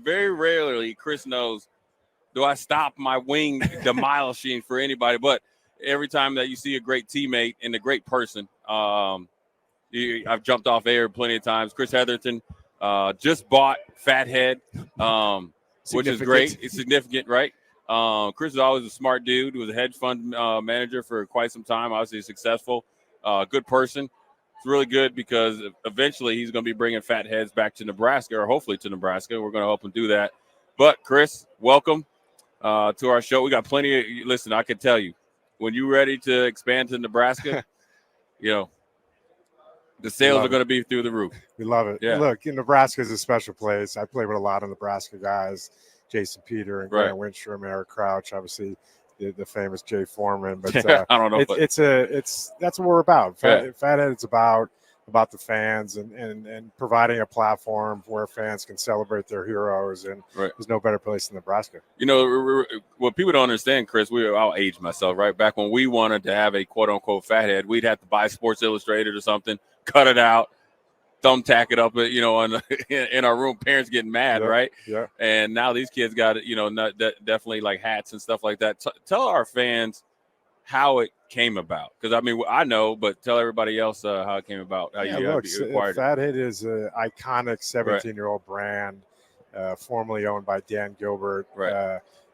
very rarely, Chris knows, do I stop my wing demolishing for anybody. But every time that you see a great teammate and a great person, I've jumped off air plenty of times. Chris Hetherington just bought Fathead, which is great. It's significant, right? Chris is always a smart dude. He was a hedge fund manager for quite some time. Obviously successful, good person. It's really good because eventually he's going to be bringing Fatheads back to Nebraska, or hopefully to Nebraska. We're going to help him do that. But Chris, welcome to our show. We got plenty of. Listen, I can tell you, when you're ready to expand to Nebraska, the sales are going to be through the roof. We love it. Yeah. Look, Nebraska is a special place. I play with a lot of Nebraska guys, Jason Peter and Grant Winstrom, Eric Crouch, obviously the famous Jay Foreman. But I don't know. That's what we're about. Fathead is about the fans and providing a platform where fans can celebrate their heroes. And there's no better place than Nebraska. What people don't understand, Chris, I'll age myself, right? Back when we wanted to have a quote unquote Fathead, we'd have to buy Sports Illustrated or something, cut it out, thumbtack it up, in our room. Parents getting mad, right? Yeah. And now these kids got definitely like hats and stuff like that. Tell our fans how it came about, because I know, but tell everybody else how it came about. Fathead is an iconic 17-year-old brand, formerly owned by Dan Gilbert.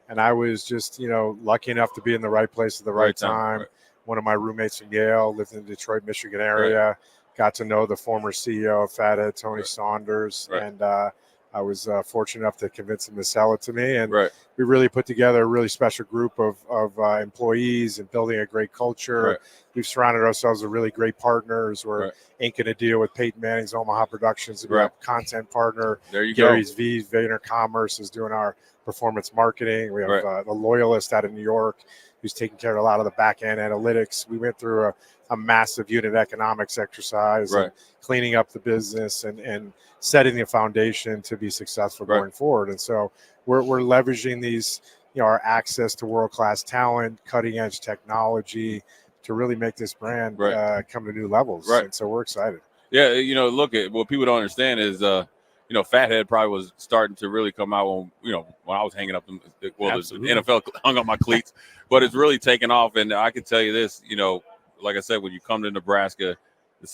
And I was just lucky enough to be in the right place at the right time. One of my roommates from Yale lived in the Detroit, Michigan area. Got to know the former CEO of Fathead, Tony Saunders, and I was fortunate enough to convince him to sell it to me. And we really put together a really special group of employees and building a great culture. We've surrounded ourselves with really great partners. We're inking a deal with Peyton Manning's Omaha Productions to be a content partner. There you Gary's go. V, Vayner Commerce is doing our performance marketing. We have the Loyalist out of New York, who's taking care of a lot of the back-end analytics. We went through a massive unit economics exercise and cleaning up the business and setting the foundation to be successful going forward. And so we're leveraging these, our access to world-class talent, cutting-edge technology to really make this brand come to new levels. And so we're excited. Yeah, look, at what people don't understand is Fathead probably was starting to really come out when I was hanging up the NFL hung up my cleats, but it's really taken off. And I can tell you this, like I said, when you come to Nebraska,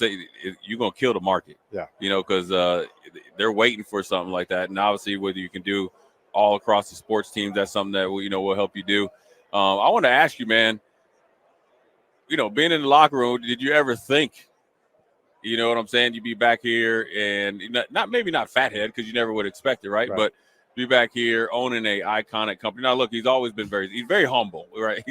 you're going to kill the market. Because they're waiting for something like that. And obviously, whether you can do all across the sports teams, that's something that will help you do. I want to ask you, man, being in the locker room, did you ever think, you know what I'm saying, you'd be back here and maybe not Fathead, because you never would expect it, right? But be back here owning a iconic company. Now, look, he's always been he's very humble, right?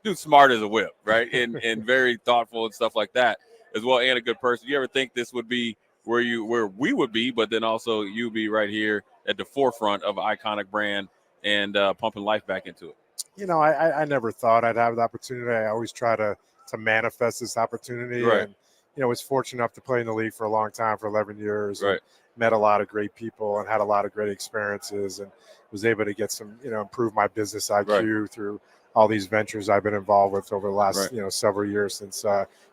Dude's smart as a whip, right? And very thoughtful and stuff like that as well, and a good person. You ever think this would be where we would be, but then also you be right here at the forefront of an iconic brand and pumping life back into it? I never thought I'd have the opportunity. I always try to manifest this opportunity. And, was fortunate enough to play in the league for a long time, for 11 years. Met a lot of great people and had a lot of great experiences, and was able to get some, improve my business IQ through all these ventures I've been involved with over the last, several years since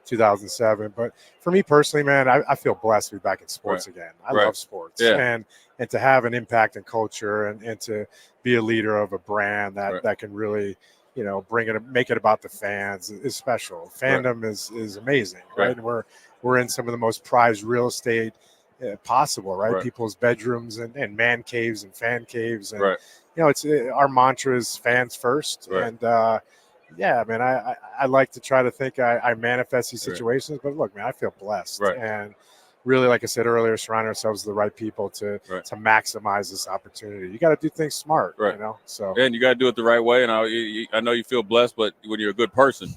2007. But for me personally, man, I feel blessed to be back in sports again. I love sports, and to have an impact in culture and to be a leader of a brand that can really, make it about the fans is special. Fandom is amazing, right? And we're in some of the most prized real estate possible, right? People's bedrooms and man caves and fan caves, and it's our mantra is fans first. And man, I like to try to think I manifest these situations, but look, man, I feel blessed, and really, like I said earlier, surround ourselves with the right people to maximize this opportunity. You got to do things smart, So and you got to do it the right way. And I know you feel blessed, but when you're a good person,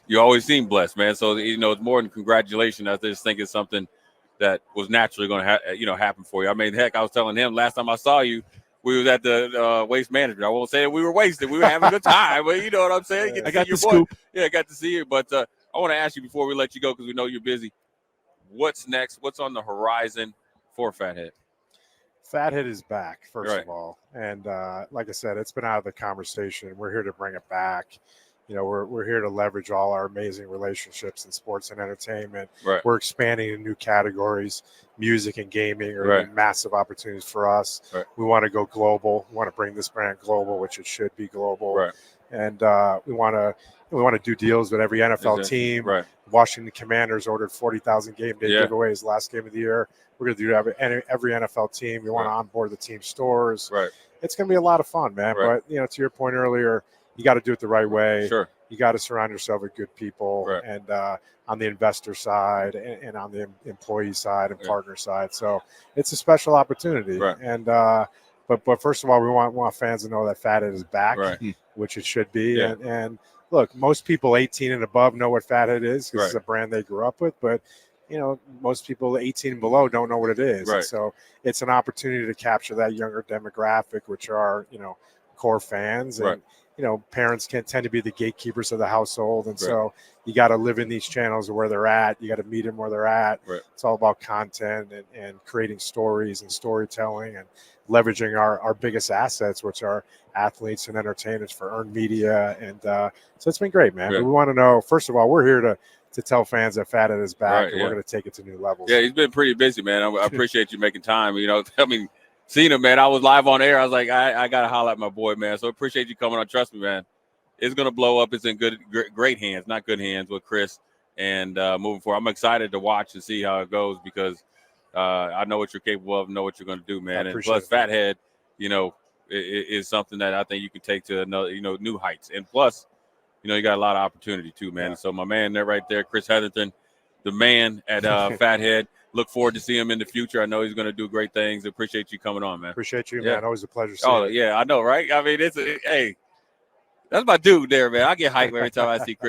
you always seem blessed, man. So it's more than congratulations. I just think it's something that was naturally going to happen for you. I mean, heck, I was telling him last time I saw you, we was at the waste management. I won't say that we were wasted. We were having a good time, but you know what I'm saying. I got the scoop. Yeah, I got to see you. But I want to ask you before we let you go, because we know you're busy. What's next? What's on the horizon for Fathead? Fathead is back, first of all. And like I said, it's been out of the conversation. We're here to bring it back. we're here to leverage all our amazing relationships in sports and entertainment. Right. We're expanding in new categories. Music and gaming are massive opportunities for us. Right. We want to go global. We want to bring this brand global, which it should be global. Right. And we want to do deals with every NFL team. Right. Washington Commanders ordered 40,000 game day giveaways last game of the year. We're going to do every NFL team. We want to onboard the team stores. Right. It's going to be a lot of fun, man. Right. But to your point earlier, you got to do it the right way. Sure. You got to surround yourself with good people, right. and on the investor side and on the employee side and partner side. So it's a special opportunity. Right. And but first of all, we want fans to know that Fathead is back, right. which it should be. Yeah. And look, most people 18 and above know what Fathead is because right. it's a brand they grew up with. But most people 18 and below don't know what it is. Right. And so it's an opportunity to capture that younger demographic, which are core fans. And right. Parents can tend to be the gatekeepers of the household. And so you got to live in these channels where they're at. You got to meet them where they're at. Right. It's all about content and creating stories and storytelling and leveraging our biggest assets, which are athletes and entertainers for earned media. And so it's been great, man. Yeah. But we want to know, first of all, we're here to tell fans that Fathead is back, right, and we're going to take it to new levels. Yeah, he's been pretty busy, man. I appreciate you making time. Seeing him, man, I was live on air. I was like, I got to holler at my boy, man. So appreciate you coming on. Trust me, man. It's going to blow up. It's in great hands, not good hands with Chris. And moving forward, I'm excited to watch and see how it goes because I know what you're capable of, know what you're going to do, man. And plus, Fathead, is something that I think you can take to another, new heights. And plus, you got a lot of opportunity too, man. Yeah. So my man there right there, Chris Hetherington, the man at Fathead. Look forward to seeing him in the future. I know he's going to do great things. Appreciate you coming on, man. Appreciate you, man. Always a pleasure seeing you. Yeah, I know, right? I mean, hey, that's my dude there, man. I get hyped every time I see Chris.